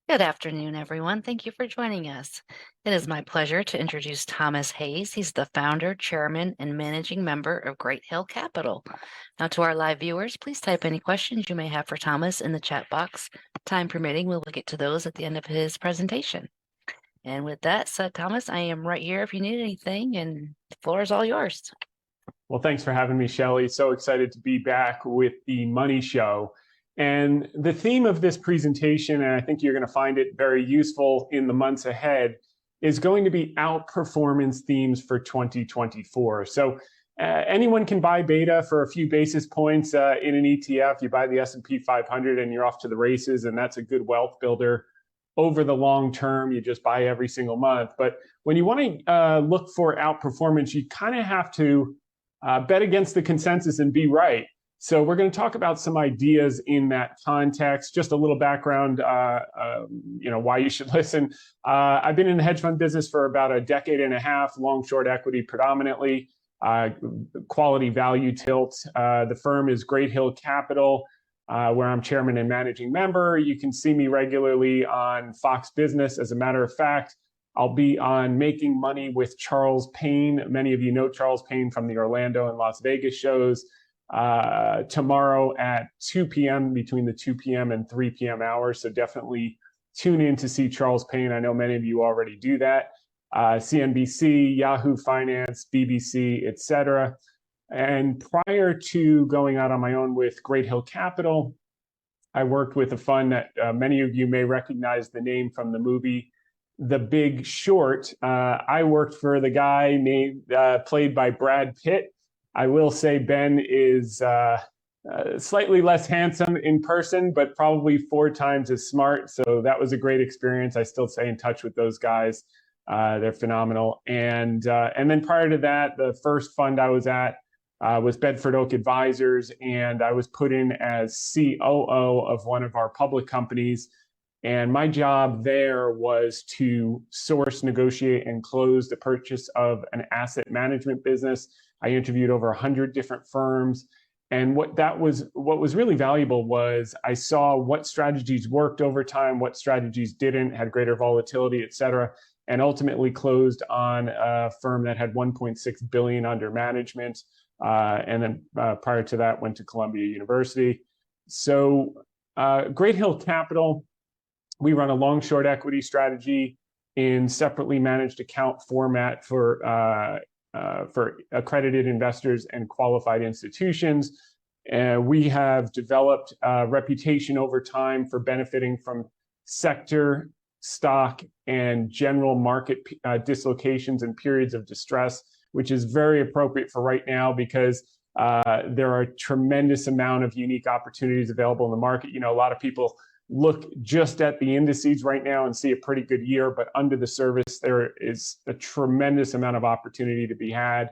Good afternoon, everyone. Thank you for joining us. It is my pleasure to introduce Thomas Hayes. He's the founder, chairman, and managing member of Great Hill Capital. Now, to our live viewers, please type any questions you may have for Thomas in the chat box. Time permitting, we will get to those at the end of his presentation. And with that said, Thomas, I am right here if you need anything, and the floor is all yours. Well, thanks for having me, Shelley. So excited to be back with the Money Show. And the theme of this presentation, and I think you're going to find it very useful in the months ahead, is going to be outperformance themes for 2024. So anyone can buy beta for a few basis points in an ETF. You buy the S&P 500 and you're off to the races, and that's a good wealth builder. Over the long term, you just buy every single month. But when you want to look for outperformance, you kind of have to bet against the consensus and be right. So we're going to talk about some ideas in that context. Just a little background, why you should listen. I've been in the hedge fund business for about a decade and a half, long short equity predominantly, quality value tilt. The firm is Great Hill Capital, where I'm chairman and managing member. You can see me regularly on Fox Business. As a matter of fact, I'll be on Making Money with Charles Payne. Many of you know Charles Payne from the Orlando and Las Vegas shows. Tomorrow at 2 p.m., between the 2 p.m. and 3 p.m. hours. So definitely tune in to see Charles Payne. I know many of you already do that. CNBC, Yahoo Finance, BBC, etc. And prior to going out on my own with Great Hill Capital, I worked with a fund that many of you may recognize the name from the movie The Big Short. I worked for the guy played by Brad Pitt. I will say Ben is slightly less handsome in person, but probably 4 times as smart. So that was a great experience. I still stay in touch with those guys. They're phenomenal. And then prior to that, the first fund I was at was Bedford Oak Advisors, and I was put in as COO of one of our public companies. And my job there was to source, negotiate, and close the purchase of an asset management business. I interviewed over 100 different firms. And what was really valuable was I saw what strategies worked over time, what strategies didn't, had greater volatility, et cetera, and ultimately closed on a firm that had $1.6 billion under management. And then prior to that, went to Columbia University. So Great Hill Capital, we run a long short equity strategy in separately managed account format for accredited investors and qualified institutions. We have developed a reputation over time for benefiting from sector, stock, and general market dislocations and periods of distress, which is very appropriate for right now because there are a tremendous amount of unique opportunities available in the market. You know, a lot of people look just at the indices right now and see a pretty good year, but under the surface, there is a tremendous amount of opportunity to be had.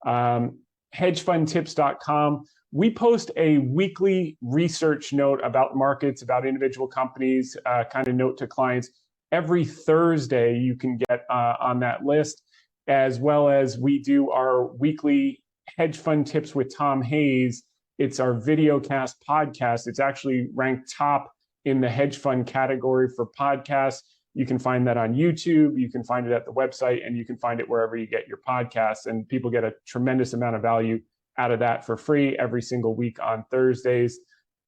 Hedgefundtips.com. We post a weekly research note about markets, about individual companies, kind of note to clients. Every Thursday, you can get on that list, as well as we do our weekly Hedge Fund Tips with Tom Hayes. It's our VideoCast podcast. It's actually ranked top in the hedge fund category for podcasts. You can find that on YouTube, you can find it at the website, and you can find it wherever you get your podcasts. And people get a tremendous amount of value out of that for free every single week on Thursdays.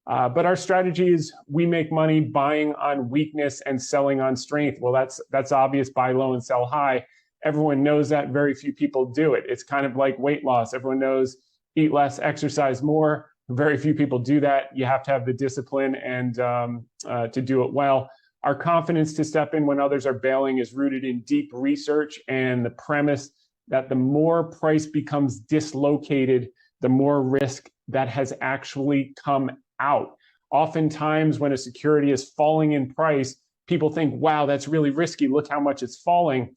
But our strategy is we make money buying on weakness and selling on strength. Well, that's obvious, buy low and sell high. Everyone knows that, very few people do it. It's kind of like weight loss. Everyone knows eat less, exercise more. Very few people do that. You have to have the discipline and to do it well. Our confidence to step in when others are bailing is rooted in deep research and the premise that the more price becomes dislocated, the more risk that has actually come out. Oftentimes, when a security is falling in price, people think, wow, that's really risky. Look how much it's falling,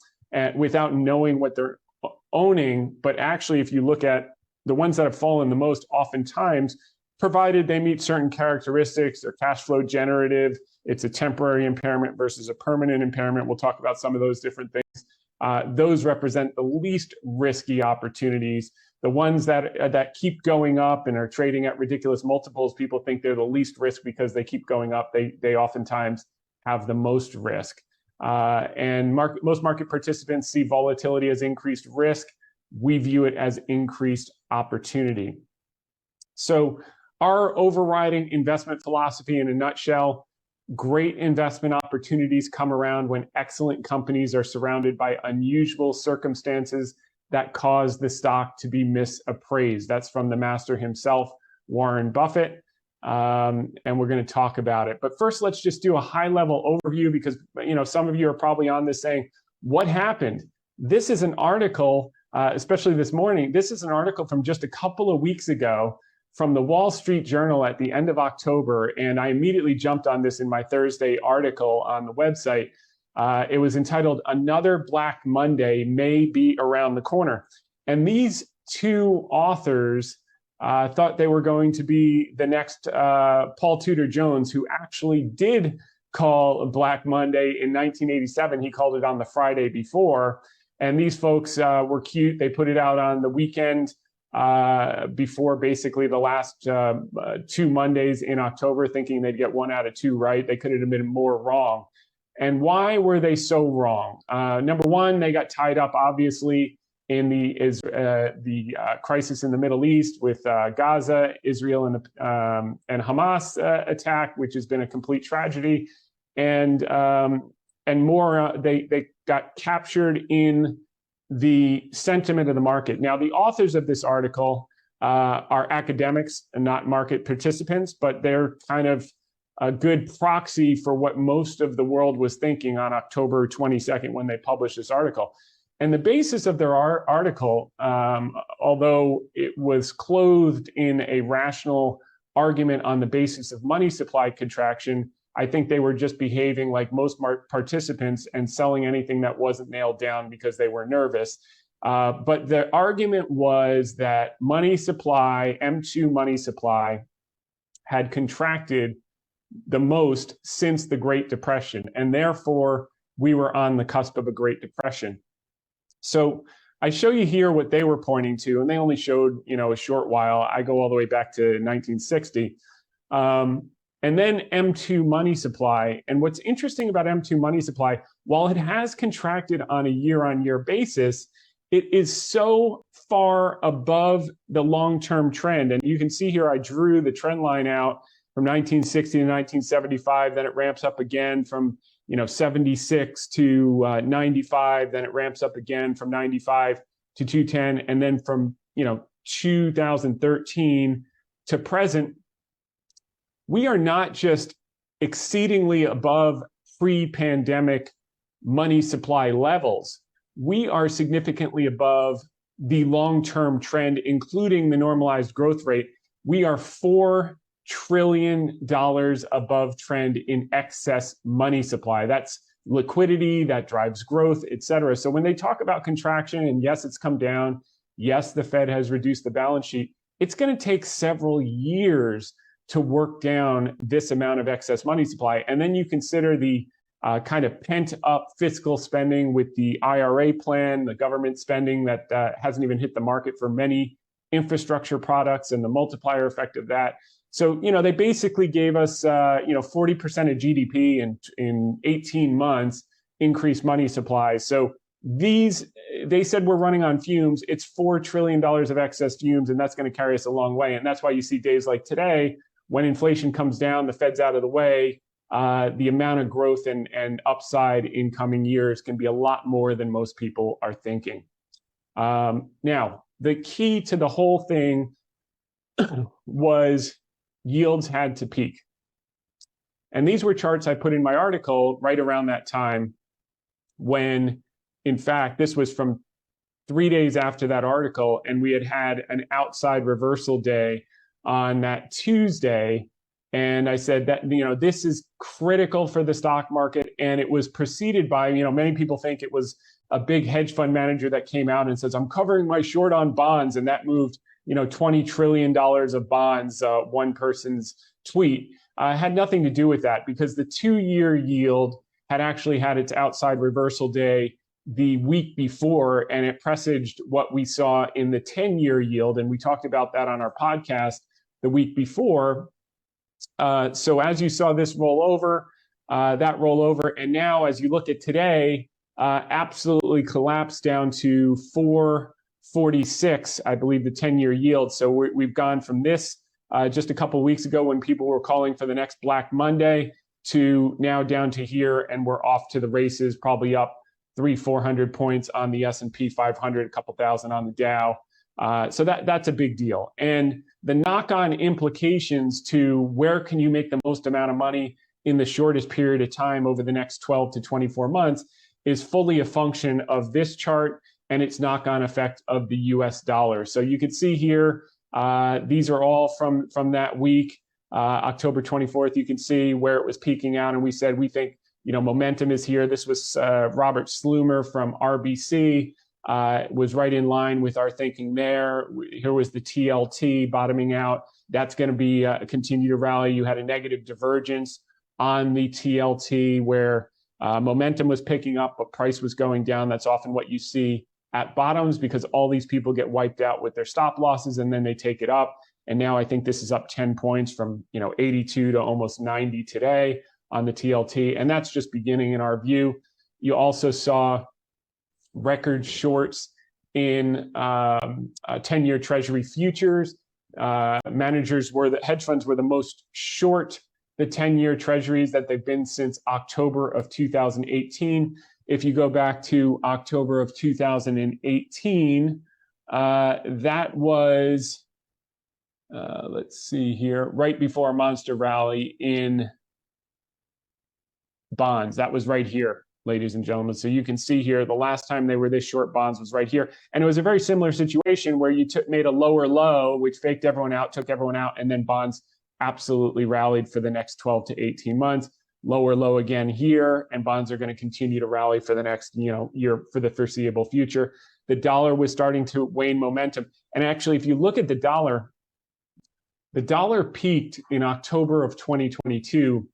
without knowing what they're owning. But actually, if you look at the ones that have fallen the most, oftentimes, provided they meet certain characteristics, they're cash flow generative, it's a temporary impairment versus a permanent impairment. We'll talk about some of those different things. Those represent the least risky opportunities. The ones that keep going up and are trading at ridiculous multiples, people think they're the least risk because they keep going up. They oftentimes have the most risk. And most market participants see volatility as increased risk. We view it as increased opportunity. So our overriding investment philosophy in a nutshell: great investment opportunities come around when excellent companies are surrounded by unusual circumstances that cause the stock to be misappraised. That's from the master himself, Warren Buffett. And we're going to talk about it. But first, let's just do a high-level overview, because some of you are probably on this saying, what happened? This is an article, especially this morning, this is an article from just a couple of weeks ago from the Wall Street Journal at the end of October, and I immediately jumped on this in my Thursday article on the website. It was entitled, "Another Black Monday May Be Around the Corner." And these two authors thought they were going to be the next Paul Tudor Jones, who actually did call Black Monday in 1987. He called it on the Friday before. And these folks were cute. They put it out on the weekend before basically the last 2 Mondays in October, thinking they'd get 1 out of 2 right. They couldn't have been more wrong. And why were they so wrong? Number one, they got tied up, obviously, in the crisis in the Middle East with Gaza, Israel, and Hamas attack, which has been a complete tragedy. And more, they got captured in the sentiment of the market. Now, the authors of this article are academics and not market participants, but they're kind of a good proxy for what most of the world was thinking on October 22nd when they published this article. And the basis of their article, although it was clothed in a rational argument on the basis of money supply contraction, I think they were just behaving like most participants and selling anything that wasn't nailed down because they were nervous. But the argument was that money supply, M2 money supply, had contracted the most since the Great Depression, and therefore we were on the cusp of a Great Depression. So I show you here what they were pointing to, and they only showed a short while. I go all the way back to 1960. And then M2 money supply. And what's interesting about M2 money supply, while it has contracted on a year-on-year basis, it is so far above the long-term trend. And you can see here, I drew the trend line out from 1960 to 1975. Then it ramps up again from 76 to 95. Then it ramps up again from 95 to 210. And then from 2013 to present, we are not just exceedingly above pre-pandemic money supply levels. We are significantly above the long-term trend, including the normalized growth rate. We are $4 trillion above trend in excess money supply. That's liquidity, that drives growth, et cetera. So when they talk about contraction, and yes, it's come down, yes, the Fed has reduced the balance sheet, it's going to take several years to work down this amount of excess money supply. And then you consider the kind of pent up fiscal spending with the IRA plan, the government spending that hasn't even hit the market for many infrastructure products, and the multiplier effect of that. So, they basically gave us, 40% of GDP in 18 months, increased money supply. So they said we're running on fumes. It's $4 trillion of excess fumes, and that's going to carry us a long way. And that's why you see days like today, when inflation comes down, the Fed's out of the way, the amount of growth and upside in coming years can be a lot more than most people are thinking. Now, the key to the whole thing was yields had to peak. And these were charts I put in my article right around that time when, in fact, this was from 3 days after that article, and we had an outside reversal day on that Tuesday. And I said that, this is critical for the stock market. And it was preceded by, many people think it was a big hedge fund manager that came out and says, I'm covering my short on bonds. And that moved, $20 trillion of bonds, one person's tweet. Had nothing to do with that, because the 2-year yield had actually had its outside reversal day the week before, and it presaged what we saw in the 10-year yield. And we talked about that on our podcast the week before. So as you saw this roll over, that rollover. And now, as you look at today, absolutely collapsed down to 4.46, I believe, the 10-year yield. So we've gone from this just a couple of weeks ago when people were calling for the next Black Monday to now down to here, and we're off to the races, probably up 300-400 points on the S&P 500, a couple thousand on the Dow. So that's a big deal. And the knock-on implications to where can you make the most amount of money in the shortest period of time over the next 12 to 24 months is fully a function of this chart and its knock-on effect of the US dollar. So you can see here, these are all from that week, October 24th. You can see where it was peaking out, and we said we think momentum is here. This was Robert Slumer from RBC. Was right in line with our thinking there. Here was the TLT bottoming out. That's going to be continue to rally. You had a negative divergence on the TLT where momentum was picking up, but price was going down. That's often what you see at bottoms because all these people get wiped out with their stop losses and then they take it up. And now I think this is up 10 points from 82 to almost 90 today on the TLT. And that's just beginning in our view. You also saw record shorts in 10-year Treasury futures. Hedge funds were the most short the 10-year Treasuries that they've been since October of 2018. If you go back to October of 2018, that was, let's see here, right before a monster rally in bonds. That was right here, ladies and gentlemen. So you can see here, the last time they were this short bonds was right here. And it was a very similar situation where you made a lower low, which faked everyone out, took everyone out, and then bonds absolutely rallied for the next 12 to 18 months. Lower low again here, and bonds are going to continue to rally for the next year for the foreseeable future. The dollar was starting to wane momentum. And actually, if you look at the dollar peaked in October of 2022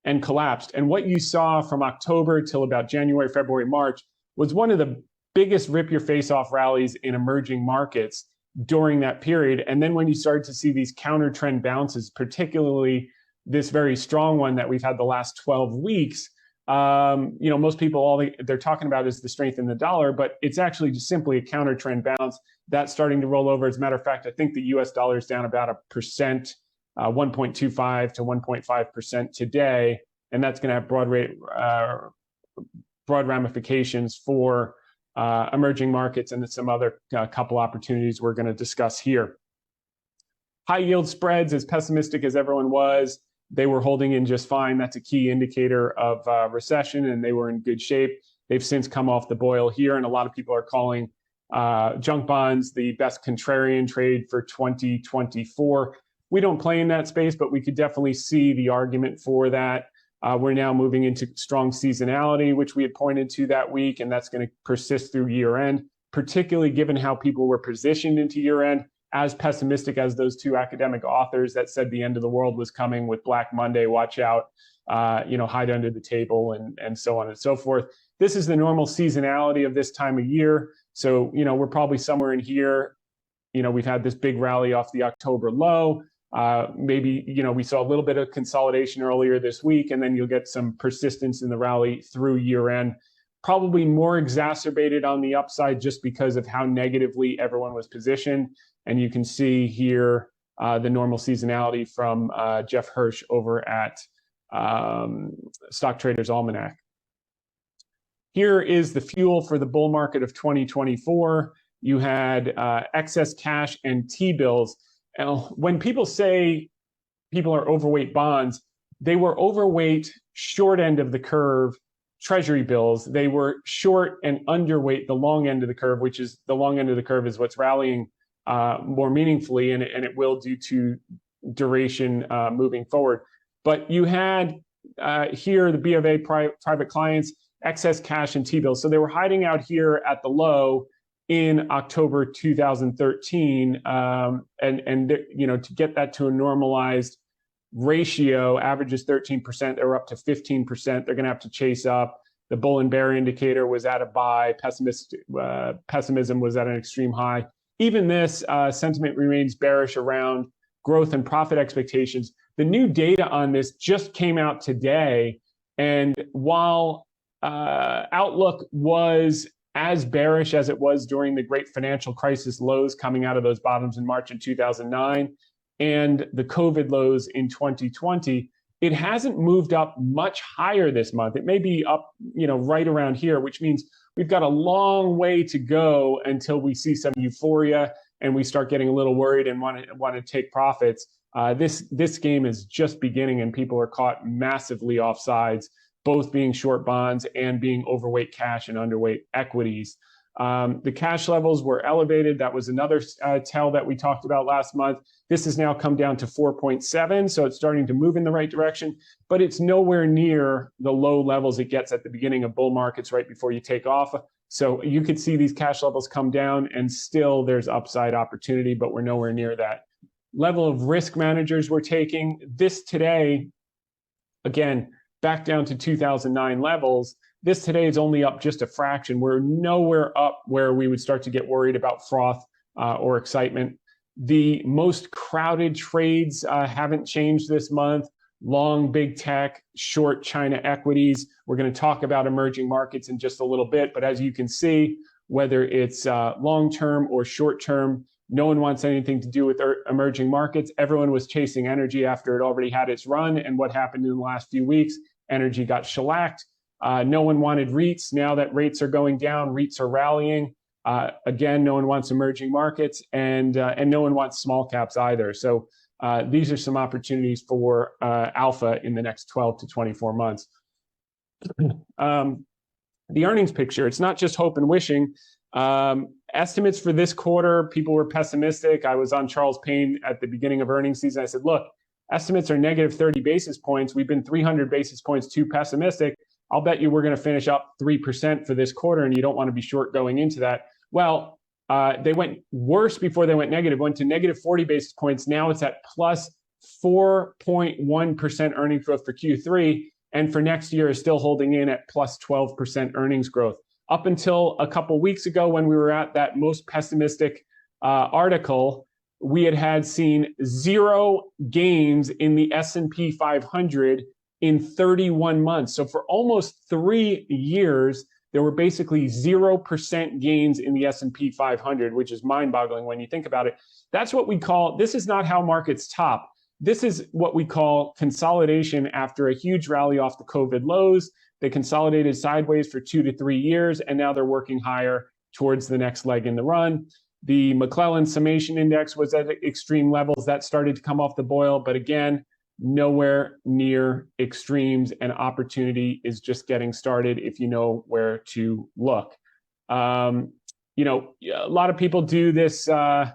and collapsed. And what you saw from October till about January, February, March was one of the biggest rip your face off rallies in emerging markets during that period. And then when you started to see these counter trend bounces, particularly this very strong one that we've had the last 12 weeks, most people, all they're talking about is the strength in the dollar, but it's actually just simply a counter trend bounce that's starting to roll over. As a matter of fact, I think the US dollar is down about 1%, 1.25 to 1.5% today. And that's going to have broad ramifications for emerging markets and some other couple opportunities we're going to discuss here. High yield spreads, as pessimistic as everyone was, they were holding in just fine. That's a key indicator of recession, and they were in good shape. They've since come off the boil here, and a lot of people are calling junk bonds the best contrarian trade for 2024. We don't play in that space, but we could definitely see the argument for that. We're now moving into strong seasonality, which we had pointed to that week, and that's going to persist through year end, particularly given how people were positioned into year end. As pessimistic as those two academic authors that said the end of the world was coming with Black Monday, watch out, hide under the table and so on and so forth. This is the normal seasonality of this time of year. So, we're probably somewhere in here. We've had this big rally off the October low. Maybe, we saw a little bit of consolidation earlier this week, and then you'll get some persistence in the rally through year end. Probably more exacerbated on the upside just because of how negatively everyone was positioned. And you can see here the normal seasonality from Jeff Hirsch over at Stock Traders Almanac. Here is the fuel for the bull market of 2024. You had excess cash and T-bills. When people say people are overweight bonds, they were overweight short end of the curve Treasury bills. They were short and underweight the long end of the curve, which is the long end of the curve is what's rallying more meaningfully, and it will due to duration moving forward. But you had here the B of A private clients, excess cash and T-bills. So they were hiding out here at the low in October 2013, and to get that to a normalized ratio, averages 13%. They were up to 15%. They're going to have to chase up. The bull and bear indicator was at a buy. Pessimism was at an extreme high. Even this sentiment remains bearish around growth and profit expectations. The new data on this just came out today. And while outlook was as bearish as it was during the great financial crisis lows coming out of those bottoms in March of 2009 and the COVID lows in 2020, it hasn't moved up much higher this month. It may be up, right around here, which means we've got a long way to go until we see some euphoria and we start getting a little worried and want to take profits. This game is just beginning, and people are caught massively offsides, both being short bonds and being overweight cash and underweight equities. The cash levels were elevated. That was another tell that we talked about last month. This has now come down to 4.7, so it's starting to move in the right direction, but it's nowhere near the low levels it gets at the beginning of bull markets right before you take off. So you could see these cash levels come down, and still there's upside opportunity, but we're nowhere near that level of risk managers we're taking. This today, again, back down to 2009 levels. This today is only up just a fraction. We're nowhere up where we would start to get worried about froth or excitement. The most crowded trades haven't changed this month. Long big tech, short China equities. We're going to talk about emerging markets in just a little bit, but as you can see, whether it's long-term or short-term, no one wants anything to do with emerging markets. Everyone was chasing energy after it already had its run, and what happened in the last few weeks? Energy got shellacked. No one wanted REITs. Now that rates are going down, REITs are rallying. Again, no one wants emerging markets, and no one wants small caps either. So these are some opportunities for alpha in the next 12 to 24 months. The earnings picture, it's not just hope and wishing. Estimates for this quarter, people were pessimistic. I was on Charles Payne at the beginning of earnings season. I said, look, estimates are negative 30 basis points. We've been 300 basis points too pessimistic. I'll bet you we're going to finish up 3% for this quarter, and you don't want to be short going into that. Well, they went worse before they went negative, went to negative 40 basis points. Now it's at plus 4.1% earnings growth for Q3, and for next year is still holding in at plus 12% earnings growth. Up until a couple weeks ago, when we were at that most pessimistic article, we had seen zero gains in the S&P 500 in 31 months. So for almost 3 years, there were basically 0% gains in the S&P 500, which is mind-boggling when you think about it. That's what we call, this is not how markets top. This is what we call consolidation after a huge rally off the COVID lows. They consolidated sideways for 2 to 3 years, and now they're working higher towards the next leg in the run. The McClellan summation index was at extreme levels. That started to come off the boil, but again, nowhere near extremes, and opportunity is just getting started if you know where to look. A lot of people do this kind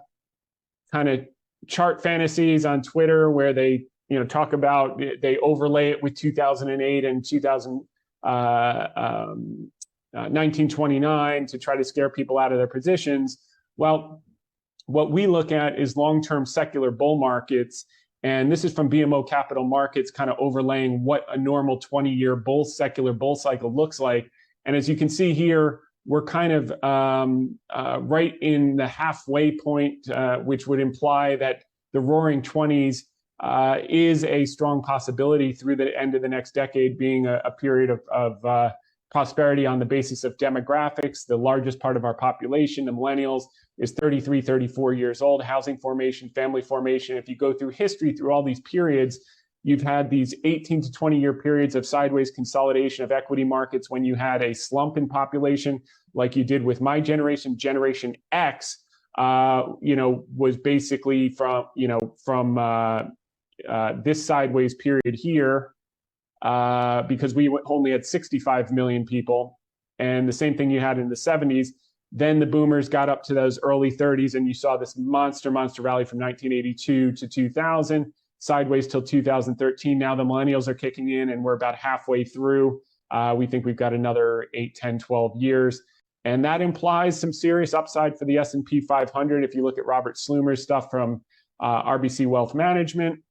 of chart fantasies on Twitter where they talk about, they overlay it with 2008 and 1929 to try to scare people out of their positions. Well, what we look at is long-term secular bull markets. And this is from BMO Capital Markets, kind of overlaying what a normal 20-year secular bull cycle looks like. And as you can see here, we're kind of right in the halfway point, which would imply that the roaring 20s is a strong possibility through the end of the next decade, being a period of prosperity on the basis of demographics. The largest part of our population, the millennials, is 33, 34 years old. Housing formation, family formation. If you go through history, through all these periods, you've had these 18 to 20-year periods of sideways consolidation of equity markets when you had a slump in population, like you did with my generation. Generation X, was basically from this sideways period here, because we only had 65 million people, and the same thing you had in the 70s. Then the boomers got up to those early 30s, and you saw this monster rally from 1982 to 2000, sideways till 2013. Now the millennials are kicking in, and we're about halfway through. We think we've got another 8, 10, 12 years. And that implies some serious upside for the S&P 500. If you look at Robert Slumer's stuff from RBC Wealth Management,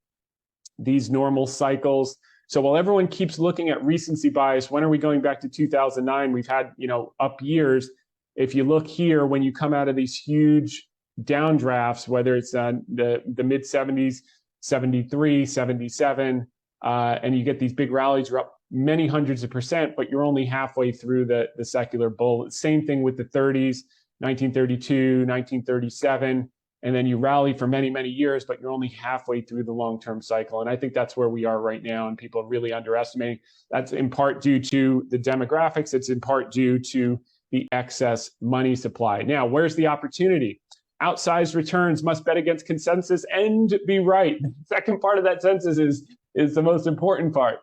these normal cycles. So while everyone keeps looking at recency bias, when are we going back to 2009? We've had, up years. If you look here, when you come out of these huge downdrafts, whether it's the mid 70s, 73, 77, and you get these big rallies. You're up many hundreds of percent, but you're only halfway through the secular bull. Same thing with the 30s, 1932, 1937, and then you rally for many, many years, but you're only halfway through the long-term cycle. And I think that's where we are right now, and people are really underestimating. That's in part due to the demographics. It's in part due to the excess money supply. Now, where's the opportunity? Outsized returns must bet against consensus and be right. The second part of that sentence is the most important part.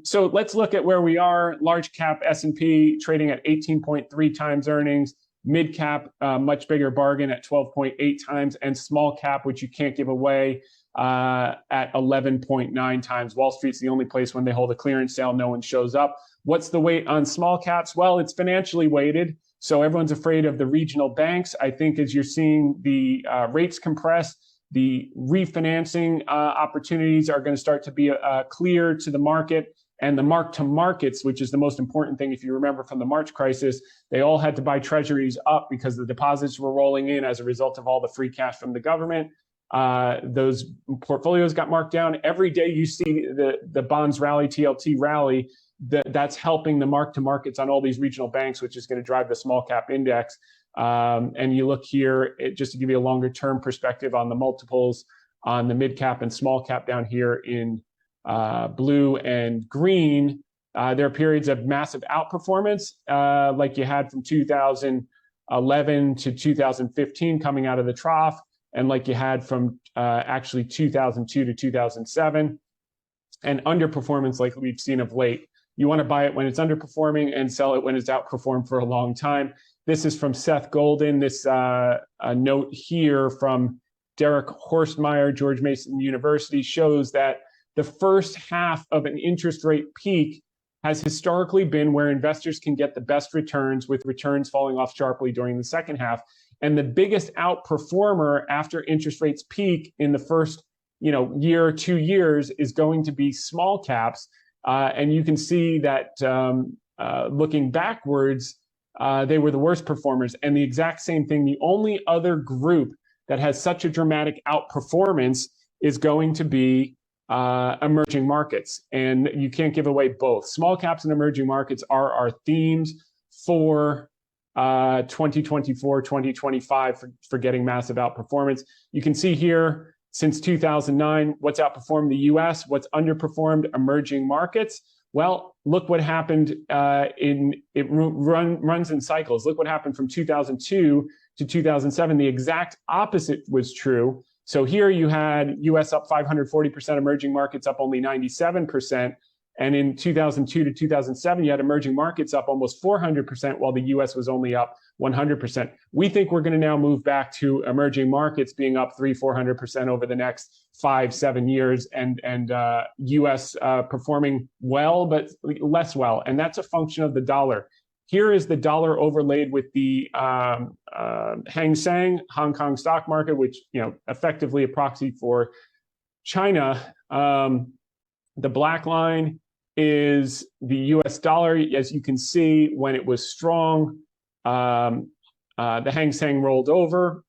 So let's look at where we are. Large cap S&P trading at 18.3 times earnings, mid cap, much bigger bargain at 12.8 times, and small cap, which you can't give away, at 11.9 times. Wall Street's the only place when they hold a clearance sale, no one shows up. What's the weight on small caps? Well, it's financially weighted. So everyone's afraid of the regional banks. I think as you're seeing the rates compress, the refinancing opportunities are going to start to be clear to the market. And the mark-to-markets, which is the most important thing, if you remember from the March crisis, they all had to buy treasuries up because the deposits were rolling in as a result of all the free cash from the government. Those portfolios got marked down. Every day you see the bonds rally, TLT rally, that's helping the mark-to-markets on all these regional banks, which is going to drive the small cap index. And you look here, just to give you a longer term perspective on the multiples on the mid cap and small cap down here in blue and green, there are periods of massive outperformance, like you had from 2011 to 2015 coming out of the trough, and like you had from actually 2002 to 2007, and underperformance like we've seen of late. You want to buy it when it's underperforming and sell it when it's outperformed for a long time. This is from Seth Golden. This note here from Derek Horstmeyer, George Mason University, shows that the first half of an interest rate peak has historically been where investors can get the best returns, with returns falling off sharply during the second half. And the biggest outperformer after interest rates peak in the first year or 2 years is going to be small caps. And you can see that looking backwards, they were the worst performers. And the exact same thing, the only other group that has such a dramatic outperformance is going to be emerging markets. And you can't give away both. Small caps and emerging markets are our themes for 2024, 2025 for getting massive outperformance. You can see here, since 2009, what's outperformed the US, what's underperformed emerging markets. Well, look what happened runs in cycles. Look what happened from 2002 to 2007. The exact opposite was true. So here you had US up 540%, emerging markets up only 97%. And in 2002 to 2007, you had emerging markets up almost 400%, while the US was only up 100%. We think we're going to now move back to emerging markets being up 300-400% over the next 5-7 years, and US performing well, but less well. And that's a function of the dollar. Here is the dollar overlaid with the Hang Seng, Hong Kong stock market, which effectively a proxy for China. The black line is the US dollar. As you can see, when it was strong, the Hang Seng rolled over.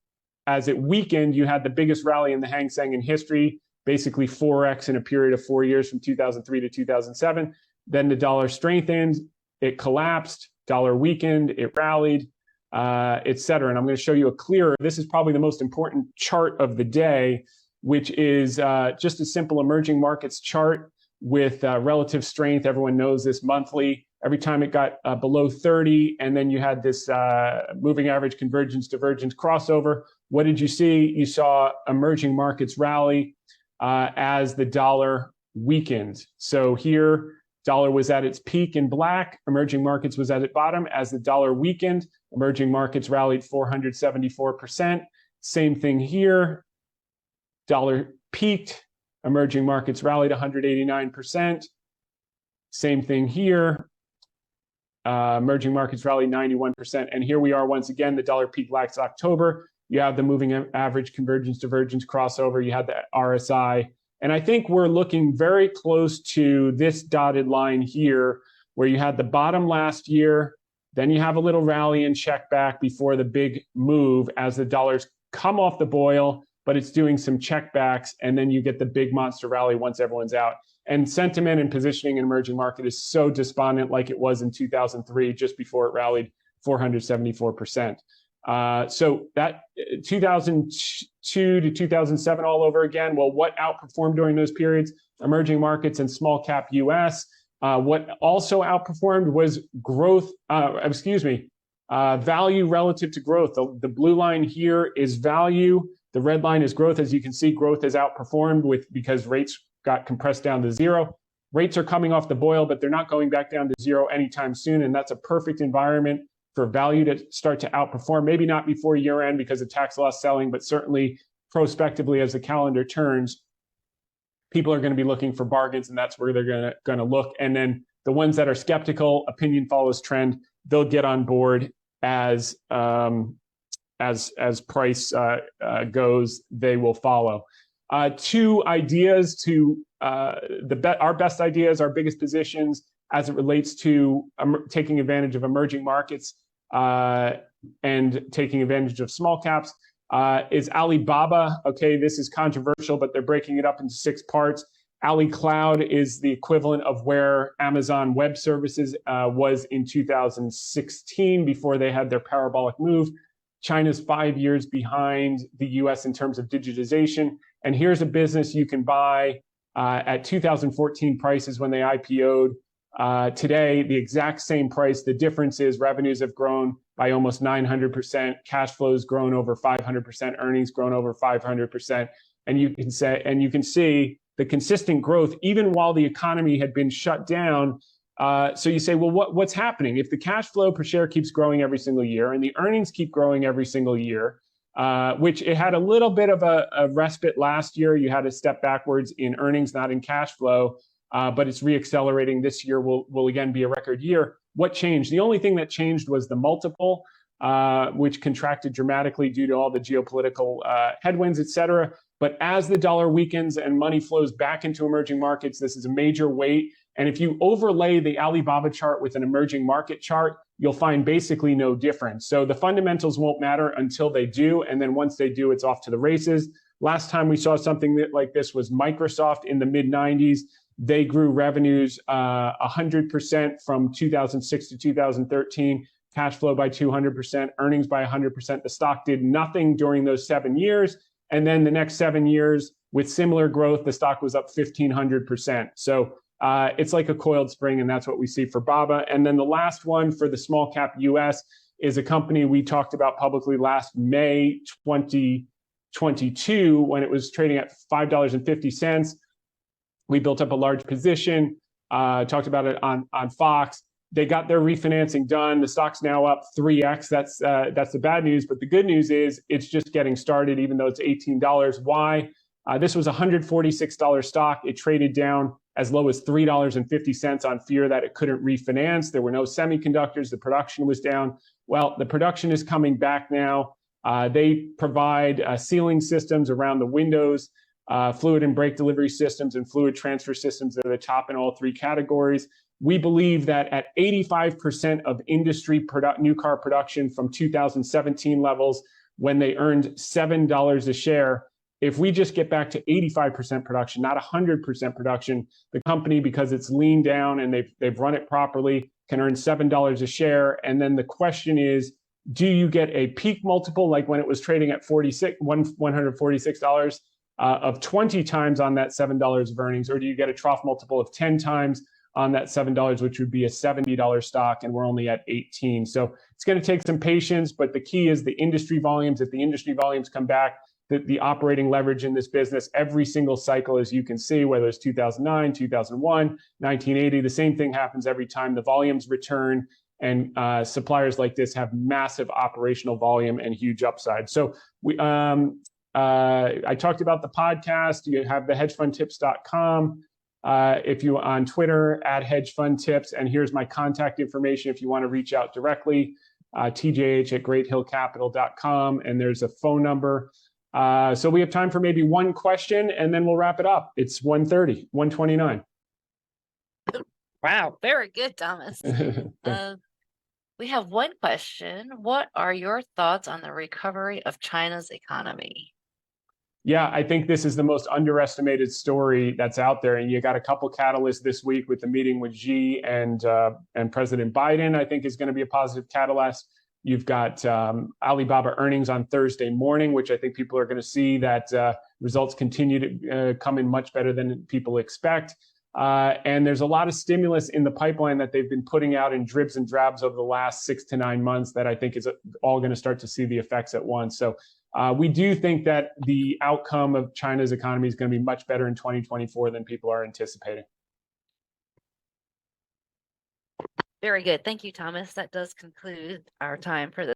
As it weakened, you had the biggest rally in the Hang Seng in history, basically 4x in a period of 4 years from 2003 to 2007. Then the dollar strengthened, it collapsed, dollar weakened, it rallied, et cetera. And I'm going to show you this is probably the most important chart of the day, which is just a simple emerging markets chart with relative strength. Everyone knows this monthly. Every time it got below 30, and then you had this moving average convergence, divergence, crossover. What did you see? You saw emerging markets rally as the dollar weakened. So here, dollar was at its peak in black, emerging markets was at its bottom. As the dollar weakened, emerging markets rallied 474%. Same thing here, dollar peaked, emerging markets rallied 189%. Same thing here. Emerging markets rallied 91%. And here we are once again, the dollar peaked last October. You have the moving average convergence, divergence, crossover. You had the RSI. And I think we're looking very close to this dotted line here, where you had the bottom last year, then you have a little rally and check back before the big move as the dollars come off the boil, but it's doing some checkbacks, and then you get the big monster rally once everyone's out. And sentiment and positioning in emerging market is so despondent, like it was in 2003, just before it rallied 474%. So that 2002 to 2007 all over again. Well, what outperformed during those periods? Emerging markets and small cap US. What also outperformed was growth, value relative to growth. The blue line here is value. The red line is growth. As you can see, growth has outperformed because rates got compressed down to zero. Rates are coming off the boil, but they're not going back down to zero anytime soon. And that's a perfect environment for value to start to outperform. Maybe not before year end because of tax loss selling, but certainly prospectively as the calendar turns, people are going to be looking for bargains, and that's where they're going to look. And then the ones that are skeptical, opinion follows trend. They'll get on board as price goes. They will follow. Two ideas to our best ideas, our biggest positions as it relates to taking advantage of emerging markets and taking advantage of small caps. Is Alibaba. Okay, this is controversial, but they're breaking it up into 6 parts. Ali Cloud is the equivalent of where Amazon Web Services was in 2016 before they had their parabolic move. China's 5 years behind the US in terms of digitization. And here's a business you can buy at 2014 prices when they IPO'd. Today, the exact same price. The difference is revenues have grown by almost 900%, cash flows grown over 500%, earnings grown over 500%. And you can see the consistent growth, even while the economy had been shut down. So you say, well, what's happening? If the cash flow per share keeps growing every single year and the earnings keep growing every single year, which it had a little bit of a respite last year. You had a step backwards in earnings, not in cash flow, but it's reaccelerating. This year will again be a record year. What changed? The only thing that changed was the multiple, which contracted dramatically due to all the geopolitical headwinds, et cetera. But as the dollar weakens and money flows back into emerging markets, this is a major weight. And if you overlay the Alibaba chart with an emerging market chart, you'll find basically no difference. So the fundamentals won't matter until they do. And then once they do, it's off to the races. Last time we saw something like this was Microsoft in the mid-90s. They grew revenues 100% from 2006 to 2013, cash flow by 200%, earnings by 100%. The stock did nothing during those 7 years. And then the next 7 years with similar growth, the stock was up 1,500%. So it's like a coiled spring, and that's what we see for BABA. And then the last one for the small cap US is a company we talked about publicly last May 2022 when it was trading at $5.50. We built up a large position, talked about it on Fox. They got their refinancing done. The stock's now up 3x. That's the bad news. But the good news is it's just getting started, even though it's $18. Why? This was a $146 stock. It traded down as low as $3.50 on fear that it couldn't refinance. There were no semiconductors. The production was down. Well, the production is coming back now. They provide sealing systems around the windows, fluid and brake delivery systems, and fluid transfer systems that are the top in all 3 categories. We believe that at 85% of industry new car production from 2017 levels, when they earned $7 a share, if we just get back to 85% production, not 100% production, the company, because it's leaned down and they've run it properly, can earn $7 a share. And then the question is, do you get a peak multiple like when it was trading at $146 of 20 times on that $7 of earnings, or do you get a trough multiple of 10 times on that $7, which would be a $70 stock, and we're only at 18. So it's going to take some patience, but the key is the industry volumes. If the industry volumes come back, the operating leverage in this business, every single cycle, as you can see, whether it's 2009, 2001, 1980, the same thing happens every time the volumes return, and suppliers like this have massive operational volume and huge upside. So I talked about the podcast. You have the hedgefundtips.com. If you on Twitter, @hedgefundtips, and here's my contact information if you want to reach out directly, tjh@greathillcapital.com, and there's a phone number. So we have time for maybe one question, and then we'll wrap it up. It's 1:30, 1:29. Wow, very good, Thomas. We have one question. What are your thoughts on the recovery of China's economy? Yeah, I think this is the most underestimated story that's out there, and you got a couple catalysts this week with the meeting with Xi and President Biden. I think is going to be a positive catalyst. You've got Alibaba earnings on Thursday morning, which I think people are going to see that results continue to come in much better than people expect. And there's a lot of stimulus in the pipeline that they've been putting out in dribs and drabs over the last 6 to 9 months that I think is all going to start to see the effects at once. So we do think that the outcome of China's economy is going to be much better in 2024 than people are anticipating. Very good. Thank you, Thomas. That does conclude our time for this.